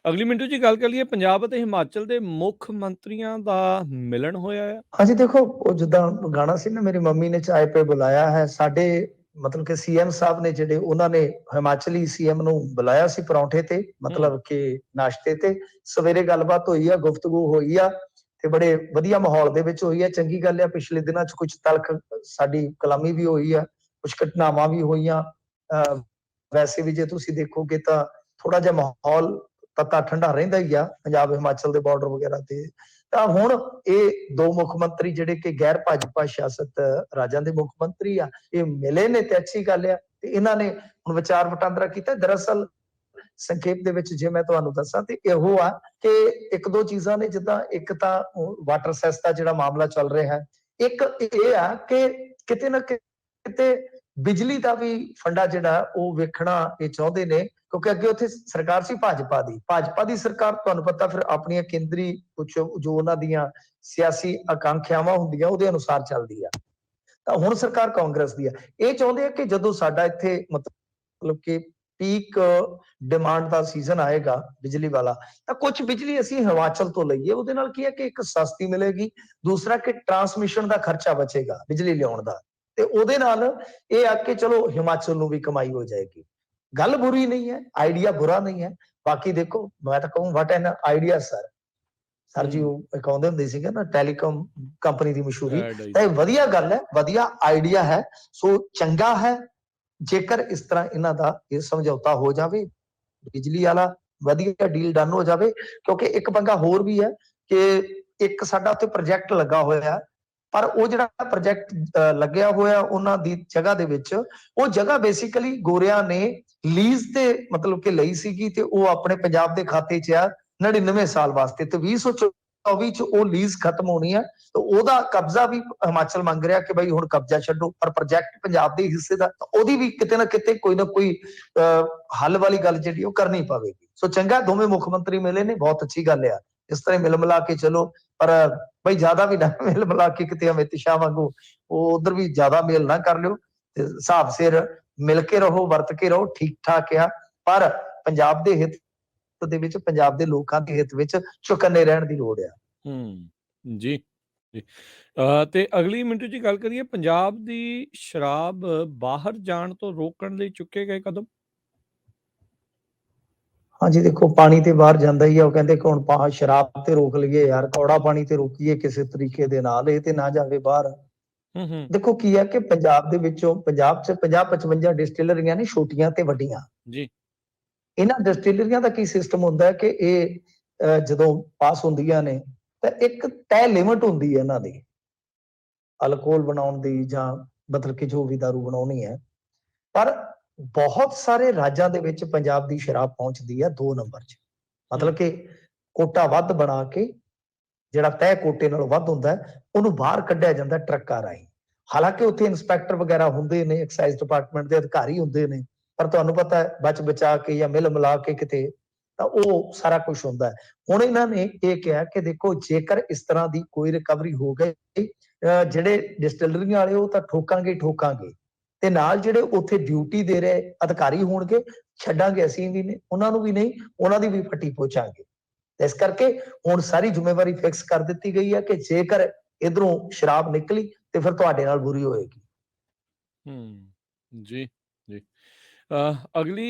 ਅਗਲੀ ਮਿੰਟੂ ਜੀ ਗੱਲ ਕਰ ਲਈਏ ਪੰਜਾਬ ਅਤੇ ਹਿਮਾਚਲ ਦੇ ਮੁੱਖ ਮੰਤਰੀਆਂ ਦਾ ਮਿਲਣ ਹੋਇਆ ਆ। ਹਾਂਜੀ ਦੇਖੋ, ਉਹ ਜਿੱਦਾਂ ਗਾਣਾ ਸੀ ਨਾ, ਮੇਰੀ ਮੰਮੀ ਨੇ ਚਾय ਪੇ ਬੁਲਾਇਆ ਹੈ, ਸਾਡੇ ਮਤਲਬ ਕਿ ਸੀਐਮ ਸਾਹਿਬ ਨੇ ਜਿਹੜੇ ਉਹਨਾਂ ਨੇ ਹਿਮਾਚਲੀ ਸੀਐਮ ਨੂੰ ਬੁਲਾਇਆ ਸੀ ਪਰੌਂਠੇ ਤੇ, ਮਤਲਬ ਕਿ ਨਾਸ਼ਤੇ ਤੇ। ਸਵੇਰੇ ਗੱਲਬਾਤ ਹੋਈ ਆ, ਗੁਫ਼ਤਗੂ ਹੋਈ ਆ ਤੇ ਬੜੇ ਵਧੀਆ ਮਾਹੌਲ ਦੇ ਵਿੱਚ ਹੋਈ ਆ। ਚੰਗੀ ਗੱਲ ਆ। ਪਿਛਲੇ ਦਿਨਾਂ 'ਚ ਕੁਝ ਤਲਖ ਸਾਡੀ ਕਲਾਮੀ ਵੀ ਹੋਈ ਆ, ਕੁਝ ਘਟਨਾਵਾਂ ਵੀ ਹੋਈਆਂ। ਵੈਸੇ ਵੀ ਜੇ ਤੁਸੀਂ ਦੇਖੋਗੇ ਤਾਂ ਥੋੜਾ ਜਿਹਾ ਮਾਹੌਲ ਤੱਤਾ ਠੰਡਾ ਰਹਿੰਦਾ ਹੀ ਆ ਪੰਜਾਬ ਹਿਮਾਚਲ ਦੇ ਬਾਰਡਰ ਵਗੈਰਾ ਤੇ। ਤਾਂ ਹੁਣ ਇਹ ਦੋ ਮੁੱਖ ਮੰਤਰੀ ਜਿਹੜੇ ਕਿ ਗੈਰ ਭਾਜਪਾ ਸ਼ਾਸਤ ਰਾਜਾਂ ਦੇ ਮੁੱਖ ਮੰਤਰੀ ਆ, ਇਹ ਮਿਲੇ ਨੇ ਤੇ ਅੱਛੀ ਗੱਲ ਆ। ਤੇ ਇਹਨਾਂ ਨੇ ਹੁਣ ਵਿਚਾਰ ਵਟਾਂਦਰਾ ਕੀਤਾ। ਦਰਅਸਲ ਸੰਖੇਪ ਦੇ ਵਿੱਚ ਜੇ ਮੈਂ ਤੁਹਾਨੂੰ ਦੱਸਾਂ ਤੇ ਇਹੋ ਆ ਕਿ ਇੱਕ ਦੋ ਚੀਜ਼ਾਂ ਨੇ, ਜਿੱਦਾਂ ਇੱਕ ਤਾਂ ਵਾਟਰ ਸੈਸ ਦਾ ਜਿਹੜਾ ਮਾਮਲਾ ਚੱਲ ਰਿਹਾ ਹੈ, ਇੱਕ ਇਹ ਆ ਕਿ ਕਿਤੇ ਨਾ ਕਿਤੇ ਬਿਜਲੀ ਦਾ ਵੀ ਫੰਡਾ ਜਿਹੜਾ ਉਹ ਵੇਖਣਾ ਇਹ ਚਾਹੁੰਦੇ ਨੇ, ਕਿਉਂਕਿ ਅੱਗੇ ਉੱਥੇ ਸਰਕਾਰ ਸੀ ਭਾਜਪਾ ਦੀ ਸਰਕਾਰ। ਤੁਹਾਨੂੰ ਪਤਾ ਫਿਰ ਆਪਣੀਆਂ ਕੇਂਦਰੀ ਕੁਝ ਜੋ ਉਹਨਾਂ ਦੀਆਂ ਸਿਆਸੀ ਆਕਾਂਖਿਆਵਾਂ ਹੁੰਦੀਆਂ ਉਹਦੇ ਅਨੁਸਾਰ ਚੱਲਦੀ ਆ। ਤਾਂ ਹੁਣ ਸਰਕਾਰ ਕਾਂਗਰਸ ਦੀ ਆ। ਇਹ ਚਾਹੁੰਦੇ ਆ ਕਿ ਜਦੋਂ ਸਾਡਾ ਇੱਥੇ ਮਤਲਬ ਕਿ ਪੀਕ ਡਿਮਾਂਡ ਦਾ ਸੀਜ਼ਨ ਆਏਗਾ ਬਿਜਲੀ ਵਾਲਾ, ਤਾਂ ਕੁਝ ਬਿਜਲੀ ਅਸੀਂ ਹਿਮਾਚਲ ਤੋਂ ਲਈਏ। ਉਹਦੇ ਨਾਲ ਕੀ ਹੈ ਕਿ ਇੱਕ ਸਸਤੀ ਮਿਲੇਗੀ, ਦੂਸਰਾ ਕਿ ਟਰਾਂਸਮਿਸ਼ਨ ਦਾ ਖਰਚਾ ਬਚੇਗਾ ਬਿਜਲੀ ਲਿਆਉਣ ਦਾ, ਤੇ ਉਹਦੇ ਨਾਲ ਇਹ ਆ ਕਿ ਚਲੋ ਹਿਮਾਚਲ ਨੂੰ ਵੀ ਕਮਾਈ ਹੋ ਜਾਏਗੀ। ਗੱਲ ਬੁਰੀ ਨਹੀਂ ਹੈ, ਆਈਡੀਆ ਬੁਰਾ ਨਹੀਂ ਹੈ। ਬਾਕੀ ਦੇਖੋ, ਮੈਂ ਤਾਂ ਕਹੂੰ ਵਾਟ ਐਨ ਆਈਡੀਆ ਸਰ ਜੀ ਉਹ ਕਹਿੰਦੇ ਹੁੰਦੇ ਸੀਗੇ ਨਾ ਟੈਲੀਕਾਮ ਕੰਪਨੀ ਦੀ ਮਸ਼ਹੂਰੀ। ਤਾਂ ਇਹ ਵਧੀਆ ਗੱਲ ਹੈ, ਵਧੀਆ ਆਈਡੀਆ ਹੈ। ਸੋ ਚੰਗਾ ਹੈ ਜੇਕਰ ਇਸ ਤਰ੍ਹਾਂ ਇਹਨਾਂ ਦਾ ਇਹ ਸਮਝੌਤਾ ਹੋ ਜਾਵੇ, ਬਿਜਲੀ ਵਾਲਾ ਵਧੀਆ ਡੀਲ ਡਨ ਹੋ ਜਾਵੇ। ਕਿਉਂਕਿ ਇੱਕ ਪੰਗਾ ਹੋਰ ਵੀ ਹੈ ਕਿ ਇੱਕ ਸਾਡਾ ਉੱਥੇ ਪ੍ਰੋਜੈਕਟ ਲੱਗਾ ਹੋਇਆ, ਪਰ ਉਹ ਜਿਹੜਾ ਪ੍ਰੋਜੈਕਟ ਲੱਗਿਆ ਹੋਇਆ ਉਹਨਾਂ ਦੀ ਜਗ੍ਹਾ ਦੇ ਵਿੱਚ, ਉਹ ਜਗ੍ਹਾ ਬੇਸਿਕਲੀ ਗੋਰਿਆਂ ਨੇ ਲੀਜ਼ ਤੇ ਮਤਲਬ ਕਿ ਲਈ ਸੀਗੀ, ਤੇ ਉਹ ਆਪਣੇ ਪੰਜਾਬ ਦੇ ਖਾਤੇ 'ਚ ਆ 99 ਸਾਲ ਵਾਸਤੇ, ਤੇ 2024 'ਚ ਉਹ ਲੀਜ਼ ਖਤਮ ਹੋਣੀ ਆ। ਤੇ ਉਹਦਾ ਕਬਜ਼ਾ ਵੀ ਹਿਮਾਚਲ ਮੰਗ ਰਿਹਾ ਕਿ ਬਈ ਹੁਣ ਕਬਜ਼ਾ ਛੱਡੋ, ਪਰ ਪ੍ਰੋਜੈਕਟ ਪੰਜਾਬ ਦੇ ਹਿੱਸੇ ਦਾ, ਉਹਦੀ ਵੀ ਕਿਤੇ ਨਾ ਕਿਤੇ ਕੋਈ ਨਾ ਕੋਈ ਹੱਲ ਵਾਲੀ ਗੱਲ ਜਿਹੜੀ ਉਹ ਕਰਨੀ ਪਵੇਗੀ। ਸੋ ਚੰਗਾ, ਦੋਵੇਂ ਮੁੱਖ ਮੰਤਰੀ ਮਿਲੇ ਨੇ, ਬਹੁਤ ਅੱਛੀ ਗੱਲ ਆ। ਇਸ ਤਰ੍ਹਾਂ ਮਿਲ ਮਿਲਾ ਕੇ ਚਲੋ, ਪਰ ਬਈ ਜ਼ਿਆਦਾ ਵੀ ਨਾ ਮਿਲ ਮਿਲਾ ਕੇ ਕਿਤੇ ਅਮਿਤ ਸ਼ਾਹ ਵਾਂਗੂ ਉਹ ਉਧਰ ਵੀ ਜ਼ਿਆਦਾ ਮੇਲ ਨਾ ਕਰ ਲਿਓ। ਤੇ ਹਿਸਾਬ ਸਿਰ ਮਿਲ ਕੇ ਰਹੋ, ਵਰਤ ਕੇ ਰਹੋ, ਠੀਕ ਠਾਕ ਆ। ਪਰ ਪੰਜਾਬ ਦੇ ਹਿੱਤ ਦੇ ਵਿੱਚ, ਪੰਜਾਬ ਦੇ ਲੋਕਾਂ ਦੇ ਹਿੱਤ ਵਿੱਚ ਚੁਕੰਨੇ ਰਹਿਣ ਦੀ ਲੋੜ ਆ। ਜੀ ਜੀ। ਤੇ ਅਗਲੀ ਮਿੰਟੂ ਜੀ ਗੱਲ ਕਰੀਏ ਪੰਜਾਬ ਦੀ ਸ਼ਰਾਬ ਬਾਹਰ ਜਾਣ ਤੋਂ ਰੋਕਣ ਲਈ ਚੁੱਕੇ ਗਏ ਕਦਮ। ਹਾਂਜੀ ਦੇਖੋ, ਪਾਣੀ ਤੇ ਬਾਹਰ ਜਾਂਦਾ ਹੀ ਆ। ਉਹ ਕਹਿੰਦੇ ਕਿ ਹੁਣ ਸ਼ਰਾਬ ਤੇ ਰੋਕ ਲਈਏ ਯਾਰ, ਕੌੜਾ ਪਾਣੀ ਤੇ ਰੋਕੀਏ ਕਿਸੇ ਤਰੀਕੇ ਦੇ ਨਾਲ, ਇਹ ਤੇ ਨਾ ਜਾਵੇ ਬਾਹਰ। ਦੇਖੋ ਕੀ ਹੈ ਕਿ ਪੰਜਾਬ ਦੇ ਵਿੱਚੋਂ, ਪੰਜਾਬ 'ਚ 50-55 ਡਿਸਟਿਲਰੀਆਂ ਨੇ, ਛੋਟੀਆਂ ਤੇ ਵੱਡੀਆਂ ਜੀ। ਇਹਨਾਂ ਡਿਸਟਿਲਰੀਆਂ ਦਾ ਕੀ ਸਿਸਟਮ ਹੁੰਦਾ ਹੈ ਕਿ ਇਹ ਜਦੋਂ ਪਾਸ ਹੁੰਦੀਆਂ ਨੇ ਤਾਂ ਇੱਕ ਤੈਅ ਲਿਮਟ ਹੁੰਦੀ ਹੈ ਇਹਨਾਂ ਦੀ ਅਲਕੋਹਲ ਬਣਾਉਣ ਦੀ, ਜਾਂ ਮਤਲਬ ਕਿ ਜੋ ਵੀ ਦਾਰੂ ਬਣਾਉਣੀ ਹੈ। ਪਰ ਬਹੁਤ ਸਾਰੇ ਰਾਜਾਂ ਦੇ ਵਿੱਚ ਪੰਜਾਬ ਦੀ ਸ਼ਰਾਬ ਪਹੁੰਚਦੀ ਹੈ 2 ਨੰਬਰ 'ਚ, ਮਤਲਬ ਕਿ ਕੋਟਾ ਵੱਧ ਬਣਾ ਕੇ, ਜਿਹੜਾ ਤੈਅ ਕੋਟੇ ਨਾਲੋਂ ਵੱਧ ਹੁੰਦਾ ਉਹਨੂੰ ਬਾਹਰ ਕੱਢਿਆ ਜਾਂਦਾ ਟਰੱਕਾਂ ਰਾਹੀਂ। ਹਾਲਾਂਕਿ ਉੱਥੇ ਇੰਸਪੈਕਟਰ ਵਗੈਰਾ ਹੁੰਦੇ ਨੇ, ਐਕਸਾਈਜ਼ ਡਿਪਾਰਟਮੈਂਟ ਦੇ ਅਧਿਕਾਰੀ ਹੁੰਦੇ ਨੇ, ਪਰ ਤੁਹਾਨੂੰ ਪਤਾ ਹੈ ਬਚ ਬਚਾ ਕੇ ਜਾਂ ਮਿਲ ਮਿਲਾ ਕੇ ਕਿਤੇ ਤਾਂ ਉਹ ਸਾਰਾ ਕੁਝ ਹੁੰਦਾ ਹੈ। ਹੁਣ ਇਹਨਾਂ ਨੇ ਇਹ ਕਿਹਾ ਕਿ ਦੇਖੋ, ਜੇਕਰ ਇਸ ਤਰ੍ਹਾਂ ਦੀ ਕੋਈ ਰਿਕਵਰੀ ਹੋ ਗਈ, ਜਿਹੜੇ ਡਿਸਟਿਲਰੀਆਂ ਵਾਲੇ ਉਹ ਤਾਂ ਠੋਕਾਂਗੇ, ਤੇ ਨਾਲ ਜਿਹੜੇ ਉੱਥੇ ਡਿਊਟੀ ਦੇ ਰਹੇ ਅਧਿਕਾਰੀ ਹੋਣਗੇ, ਛੱਡਾਂਗੇ ਅਸੀਂ ਵੀ ਨਹੀਂ, ਉਹਨਾਂ ਨੂੰ ਵੀ ਨਹੀਂ, ਉਹਨਾਂ ਦੀ ਵੀ ਫੱਟੀ ਪਹੁੰਚਾਂਗੇ। ਇਸ ਕਰਕੇ ਹੁਣ ਸਾਰੀ ਜ਼ਿੰਮੇਵਾਰੀ ਫਿਕਸ ਕਰ ਦਿੱਤੀ ਗਈ ਹੈ ਕਿ ਜੇਕਰ ਇਧਰੋਂ ਸ਼ਰਾਬ ਨਿਕਲੀ ਤੇ ਫਿਰ ਤੁਹਾਡੇ ਨਾਲ ਬੁਰੀ ਹੋਏਗੀ। ਜੀ ਜੀ। ਅਗਲੀ